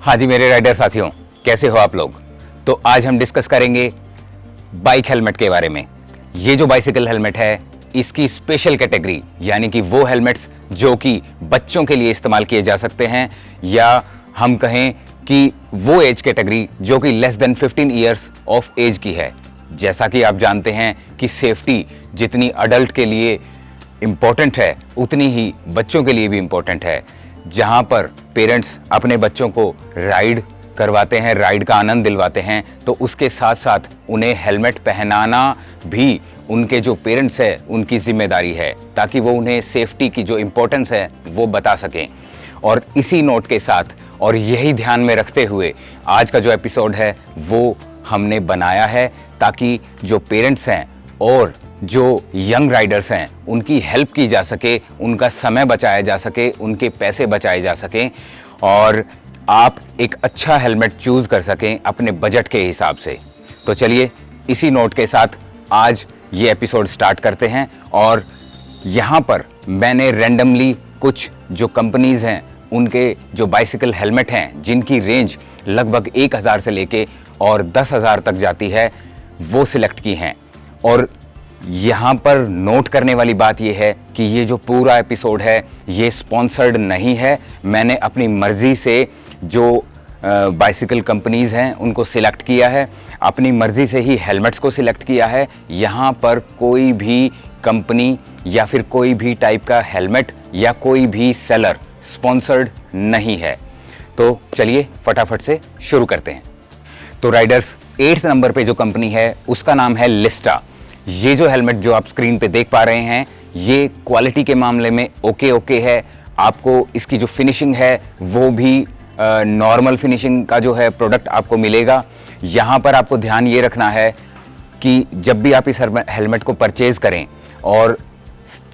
हाँ जी मेरे राइडर साथियों, कैसे हो आप लोग। तो आज हम डिस्कस करेंगे बाइक हेलमेट के बारे में। ये जो बाइसिकल हेलमेट है इसकी स्पेशल कैटेगरी, यानी कि वो हेलमेट्स जो कि बच्चों के लिए इस्तेमाल किए जा सकते हैं, या हम कहें कि वो एज कैटेगरी जो कि less than 15 years of age की है। जैसा कि आप जानते हैं कि सेफ्टी जितनी अडल्ट के लिए इम्पोर्टेंट है उतनी ही बच्चों के लिए भी इम्पोर्टेंट है। जहां पर पेरेंट्स अपने बच्चों को राइड करवाते हैं, राइड का आनंद दिलवाते हैं, तो उसके साथ साथ उन्हें हेलमेट पहनाना भी उनके जो पेरेंट्स हैं उनकी जिम्मेदारी है, ताकि वो उन्हें सेफ्टी की जो इम्पोर्टेंस है वो बता सकें। और इसी नोट के साथ और यही ध्यान में रखते हुए आज का जो एपिसोड है वो हमने बनाया है, ताकि जो पेरेंट्स हैं और जो यंग राइडर्स हैं उनकी हेल्प की जा सके, उनका समय बचाया जा सके, उनके पैसे बचाए जा सकें और आप एक अच्छा हेलमेट चूज कर सकें अपने बजट के हिसाब से। तो चलिए इसी नोट के साथ आज ये एपिसोड स्टार्ट करते हैं। और यहाँ पर मैंने रैंडमली कुछ जो कंपनीज हैं उनके जो बाइसिकल हेलमेट हैं जिनकी रेंज लगभग 1000 से लेके और 10,000 तक जाती है वो सिलेक्ट की हैं। और यहाँ पर नोट करने वाली बात यह है कि ये जो पूरा एपिसोड है ये स्पॉन्सर्ड नहीं है। मैंने अपनी मर्जी से जो बाइसिकल कंपनीज हैं उनको सिलेक्ट किया है, अपनी मर्जी से ही हेलमेट्स को सिलेक्ट किया है। यहाँ पर कोई भी कंपनी या फिर कोई भी टाइप का हेलमेट या कोई भी सेलर स्पॉन्सर्ड नहीं है। तो चलिए फटाफट से शुरू करते हैं। तो राइडर्स 8th नंबर पे जो कंपनी है उसका नाम है लिस्टा। ये जो हेलमेट जो आप स्क्रीन पे देख पा रहे हैं ये क्वालिटी के मामले में ओके है। आपको इसकी जो फिनिशिंग है वो भी नॉर्मल फिनिशिंग का जो है प्रोडक्ट आपको मिलेगा। यहाँ पर आपको ध्यान ये रखना है कि जब भी आप इस हेलमेट को परचेज करें और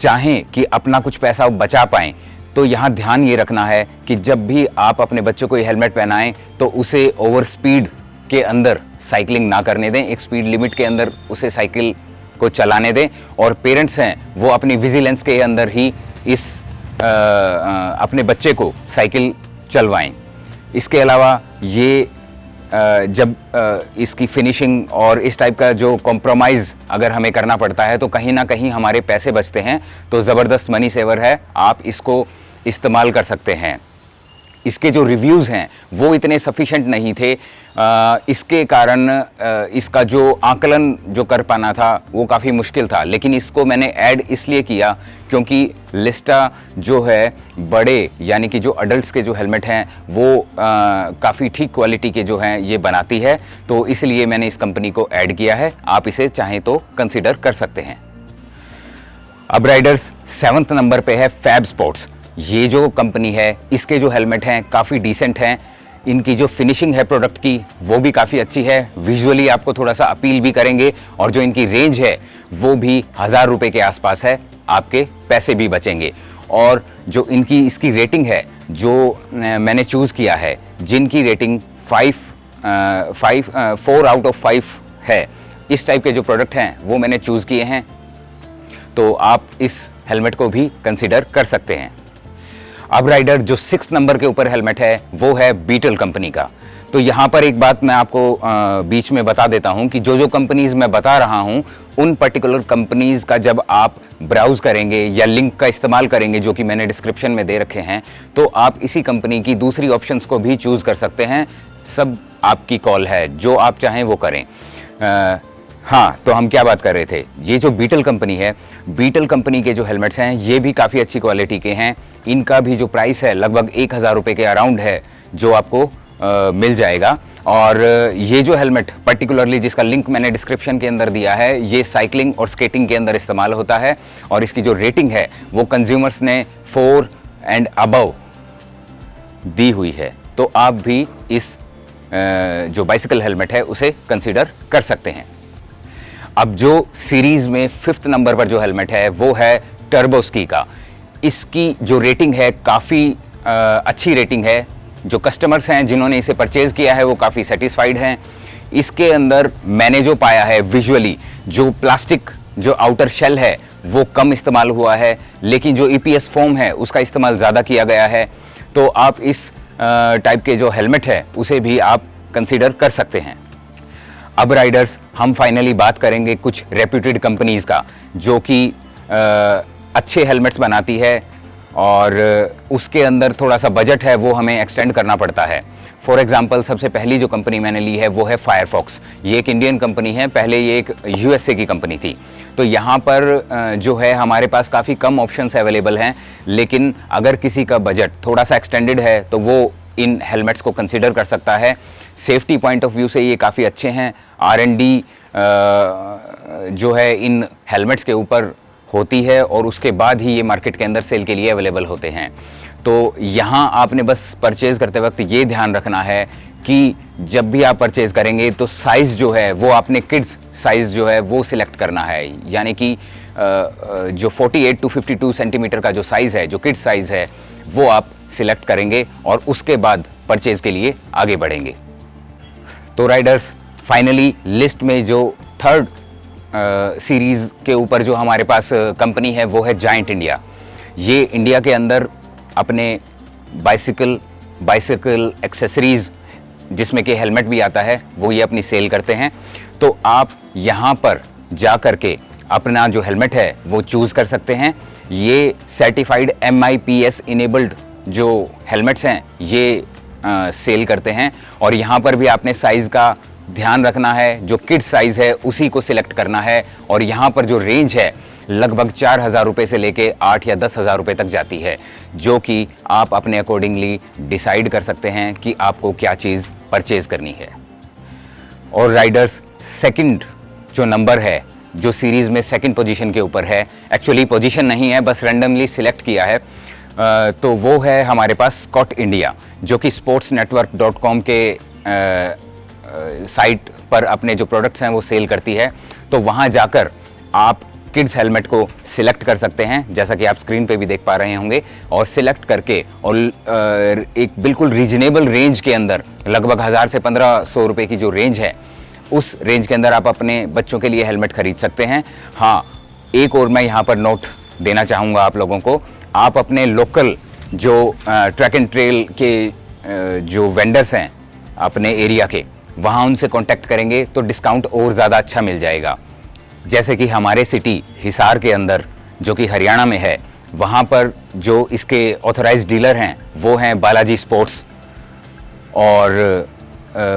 चाहें कि अपना कुछ पैसा बचा पाएं, तो यहाँ ध्यान ये रखना है कि जब भी आप अपने बच्चों को ये हेलमेट पहनाएं तो उसे ओवर स्पीड के अंदर साइकिलिंग ना करने दें। एक स्पीड लिमिट के अंदर उसे साइकिल को चलाने दें और पेरेंट्स हैं वो अपनी विजिलेंस के अंदर ही इस अपने बच्चे को साइकिल चलवाएं। इसके अलावा ये जब इसकी फिनिशिंग और इस टाइप का जो कॉम्प्रोमाइज़ अगर हमें करना पड़ता है तो कहीं ना कहीं हमारे पैसे बचते हैं। तो ज़बरदस्त मनी सेवर है, आप इसको इस्तेमाल कर सकते हैं। इसके जो रिव्यूज़ हैं वो इतने सफिशेंट नहीं थे, इसके कारण इसका जो आकलन जो कर पाना था वो काफ़ी मुश्किल था। लेकिन इसको मैंने ऐड इसलिए किया क्योंकि लिस्टा जो है बड़े यानी कि जो अडल्ट्स के जो हेलमेट हैं वो काफ़ी ठीक क्वालिटी के जो हैं ये बनाती है। तो इसलिए मैंने इस कंपनी को ऐड किया है, आप इसे चाहें तो कंसिडर कर सकते हैं। अब राइडर्स 7th नंबर पे है फैब स्पोर्ट्स। ये जो कंपनी है इसके जो हेलमेट हैं काफ़ी डिसेंट हैं। इनकी जो फिनिशिंग है प्रोडक्ट की वो भी काफ़ी अच्छी है, विजुअली आपको थोड़ा सा अपील भी करेंगे। और जो इनकी रेंज है वो भी 1000 रुपये के आसपास है, आपके पैसे भी बचेंगे। और जो इनकी इसकी रेटिंग है जो मैंने चूज़ किया है, जिनकी रेटिंग 4 आउट ऑफ 5 है, इस टाइप के जो प्रोडक्ट हैं वो मैंने चूज़ किए हैं। तो आप इस हेलमेट को भी कंसिडर कर सकते हैं। अब राइडर जो 6th नंबर के ऊपर हेलमेट है वो है बीटल कंपनी का। तो यहाँ पर एक बात मैं आपको बीच में बता देता हूँ कि जो कंपनीज मैं बता रहा हूँ उन पर्टिकुलर कंपनीज का जब आप ब्राउज करेंगे या लिंक का इस्तेमाल करेंगे जो कि मैंने डिस्क्रिप्शन में दे रखे हैं, तो आप इसी कंपनी की दूसरी ऑप्शंस को भी चूज़ कर सकते हैं। सब आपकी कॉल है, जो आप चाहें वो करें। हाँ, तो हम क्या बात कर रहे थे, ये जो बीटल कंपनी है, बीटल कंपनी के जो हेलमेट्स हैं ये भी काफ़ी अच्छी क्वालिटी के हैं। इनका भी जो प्राइस है लगभग 1000 रुपये के अराउंड है जो आपको मिल जाएगा। और ये जो हेलमेट पर्टिकुलरली जिसका लिंक मैंने डिस्क्रिप्शन के अंदर दिया है, ये साइकिलिंग और स्केटिंग के अंदर इस्तेमाल होता है। और इसकी जो रेटिंग है वो कंज्यूमर्स ने 4 एंड अबव दी हुई है। तो आप भी इस जो बाइसिकल हेलमेट है उसे कंसिडर कर सकते हैं। अब जो सीरीज में 5th नंबर पर जो हेलमेट है वो है टर्बोस्की का। इसकी जो रेटिंग है काफ़ी अच्छी रेटिंग है। जो कस्टमर्स हैं जिन्होंने इसे परचेज़ किया है वो काफ़ी सेटिस्फाइड हैं। इसके अंदर मैंने जो पाया है विजुअली, जो प्लास्टिक जो आउटर शेल है वो कम इस्तेमाल हुआ है, लेकिन जो EPS फोम है उसका इस्तेमाल ज़्यादा किया गया है। तो आप इस टाइप के जो हेलमेट है उसे भी आप कंसीडर कर सकते हैं। अब राइडर्स, हम फाइनली बात करेंगे कुछ रेप्यूटेड कंपनीज का जो कि अच्छे हेलमेट्स बनाती है और उसके अंदर थोड़ा सा बजट है वो हमें एक्सटेंड करना पड़ता है। फॉर एग्जांपल, सबसे पहली जो कंपनी मैंने ली है वो है फायरफॉक्स। ये एक इंडियन कंपनी है, पहले ये एक यूएसए की कंपनी थी। तो यहाँ पर जो है हमारे पास काफ़ी कम ऑप्शंस अवेलेबल हैं, लेकिन अगर किसी का बजट थोड़ा सा एक्सटेंडेड है तो वो इन हेलमेट्स को कंसिडर कर सकता है। सेफ्टी पॉइंट ऑफ व्यू से ये काफ़ी अच्छे हैं। R&D जो है इन हेलमेट्स के ऊपर होती है और उसके बाद ही ये मार्केट के अंदर सेल के लिए अवेलेबल होते हैं। तो यहाँ आपने बस परचेज़ करते वक्त ये ध्यान रखना है कि जब भी आप परचेज़ करेंगे तो साइज़ जो है वो आपने किड्स साइज़ जो है वो सिलेक्ट करना है, यानी कि जो 48 to 52 सेंटीमीटर का जो साइज़ है, जो किड्स साइज़ है, वो आप सिलेक्ट करेंगे और उसके बाद परचेज़ के लिए आगे बढ़ेंगे। तो राइडर्स, फाइनली लिस्ट में जो थर्ड सीरीज़ के ऊपर जो हमारे पास कंपनी है वो है जायंट इंडिया। ये इंडिया के अंदर अपने बाइसिकल एक्सेसरीज़ जिसमें कि हेलमेट भी आता है वो ये अपनी सेल करते हैं। तो आप यहाँ पर जा कर के अपना जो हेलमेट है वो चूज़ कर सकते हैं। ये सर्टिफाइड MIPS इनेबल्ड जो हेलमेट्स हैं ये सेल करते हैं और यहाँ पर भी आपने साइज़ का ध्यान रखना है। जो किड साइज़ है उसी को सिलेक्ट करना है और यहाँ पर जो रेंज है लगभग 4,000 रुपये से लेके 8 या 10,000 रुपये तक जाती है, जो कि आप अपने अकॉर्डिंगली डिसाइड कर सकते हैं कि आपको क्या चीज़ परचेज़ करनी है। और राइडर्स, सेकंड जो नंबर है, जो सीरीज़ में सेकंड पोजीशन के ऊपर है, एक्चुअली पोजीशन नहीं है, बस रैंडमली सिलेक्ट किया है, तो वो है हमारे पास स्कॉट इंडिया, जो कि sportsnetwork.com के साइट पर अपने जो प्रोडक्ट्स हैं वो सेल करती है। तो वहाँ जाकर आप किड्स हेलमेट को सिलेक्ट कर सकते हैं, जैसा कि आप स्क्रीन पे भी देख पा रहे होंगे, और सिलेक्ट करके और एक बिल्कुल रीजनेबल रेंज के अंदर, लगभग 1000 से 1500 रुपये की जो रेंज है, उस रेंज के अंदर आप अपने बच्चों के लिए हेलमेट खरीद सकते हैं। हाँ, एक और मैं यहाँ पर नोट देना चाहूँगा आप लोगों को, आप अपने लोकल जो ट्रैक एंड ट्रेल के जो वेंडर्स हैं अपने एरिया के, वहाँ उनसे कांटेक्ट करेंगे तो डिस्काउंट और ज़्यादा अच्छा मिल जाएगा। जैसे कि हमारे सिटी हिसार के अंदर, जो कि हरियाणा में है, वहाँ पर जो इसके ऑथराइज्ड डीलर हैं वो हैं बालाजी स्पोर्ट्स, और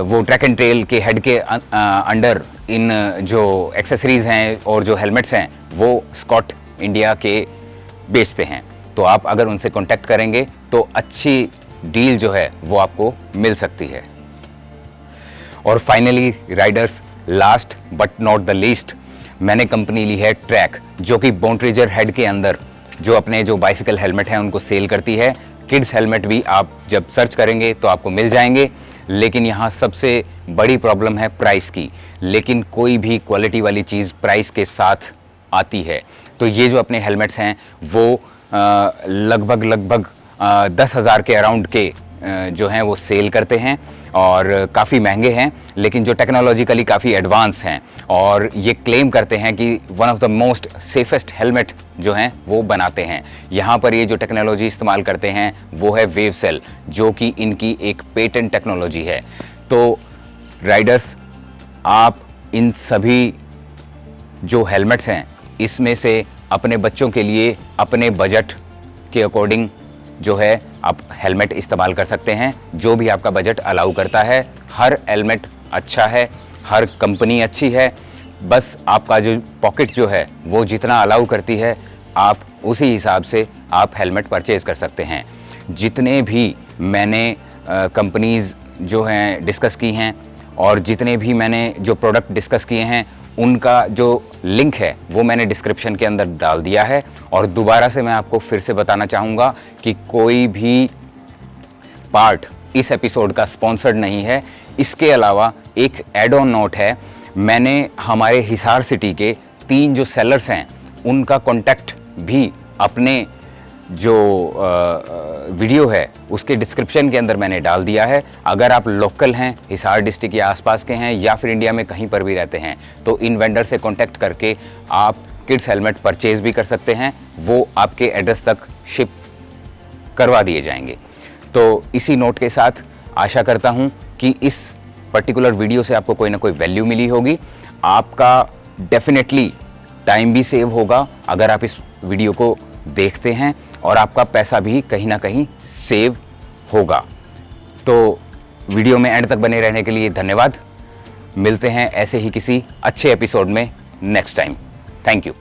वो ट्रैक एंड ट्रेल के हेड के अंडर इन जो एक्सेसरीज़ हैं और जो हेलमेट्स हैं वो स्कॉट इंडिया के बेचते हैं। तो आप अगर उनसे कांटेक्ट करेंगे तो अच्छी डील जो है वो आपको मिल सकती है। और finally Riders, last but not the least, मैंने कंपनी ली है ट्रैक, जो कि बॉन्ट्रीजर हेड के अंदर जो अपने जो बाइसिकल हेलमेट हैं उनको सेल करती है। किड्स हेलमेट भी आप जब सर्च करेंगे तो आपको मिल जाएंगे, लेकिन यहाँ सबसे बड़ी प्रॉब्लम है प्राइस की। लेकिन कोई भी क्वालिटी वाली चीज़ प्राइस के साथ आती है। तो ये जो अपने हेलमेट्स हैं वो लगभग 10,000 के अराउंड के जो हैं वो सेल करते हैं और काफ़ी महंगे हैं, लेकिन जो टेक्नोलॉजिकली काफ़ी एडवांस हैं, और ये क्लेम करते हैं कि one of the most safest helmet जो हैं वो बनाते हैं। यहाँ पर ये जो टेक्नोलॉजी इस्तेमाल करते हैं वो है वेव सेल, जो कि इनकी एक पेटेंट टेक्नोलॉजी है। तो राइडर्स, आप इन सभी जो हेलमेट्स हैं इसमें से अपने बच्चों के लिए अपने बजट के अकॉर्डिंग जो है आप हेलमेट इस्तेमाल कर सकते हैं, जो भी आपका बजट अलाउ करता है। हर हेलमेट अच्छा है, हर कंपनी अच्छी है, बस आपका जो पॉकेट जो है वो जितना अलाउ करती है आप उसी हिसाब से आप हेलमेट परचेज़ कर सकते हैं। जितने भी मैंने कंपनीज़ जो हैं डिस्कस की हैं और जितने भी मैंने जो प्रोडक्ट डिस्कस किए हैं उनका जो लिंक है वो मैंने डिस्क्रिप्शन के अंदर डाल दिया है। और दोबारा से मैं आपको फिर से बताना चाहूँगा कि कोई भी पार्ट इस एपिसोड का स्पॉन्सर्ड नहीं है। इसके अलावा एक एड ऑन नोट है, मैंने हमारे हिसार सिटी के 3 जो सेलर्स हैं उनका कॉन्टैक्ट भी अपने जो वीडियो है उसके डिस्क्रिप्शन के अंदर मैंने डाल दिया है। अगर आप लोकल हैं, हिसार डिस्ट्रिक्ट या आसपास के हैं, या फिर इंडिया में कहीं पर भी रहते हैं, तो इन वेंडर से कांटेक्ट करके आप किड्स हेलमेट परचेज़ भी कर सकते हैं, वो आपके एड्रेस तक शिप करवा दिए जाएंगे। तो इसी नोट के साथ आशा करता हूं कि इस पर्टिकुलर वीडियो से आपको कोई ना कोई वैल्यू मिली होगी। आपका डेफिनेटली टाइम भी सेव होगा अगर आप इस वीडियो को देखते हैं, और आपका पैसा भी कहीं ना कहीं सेव होगा। तो वीडियो में एंड तक बने रहने के लिए धन्यवाद। मिलते हैं ऐसे ही किसी अच्छे एपिसोड में नेक्स्ट टाइम। Thank you.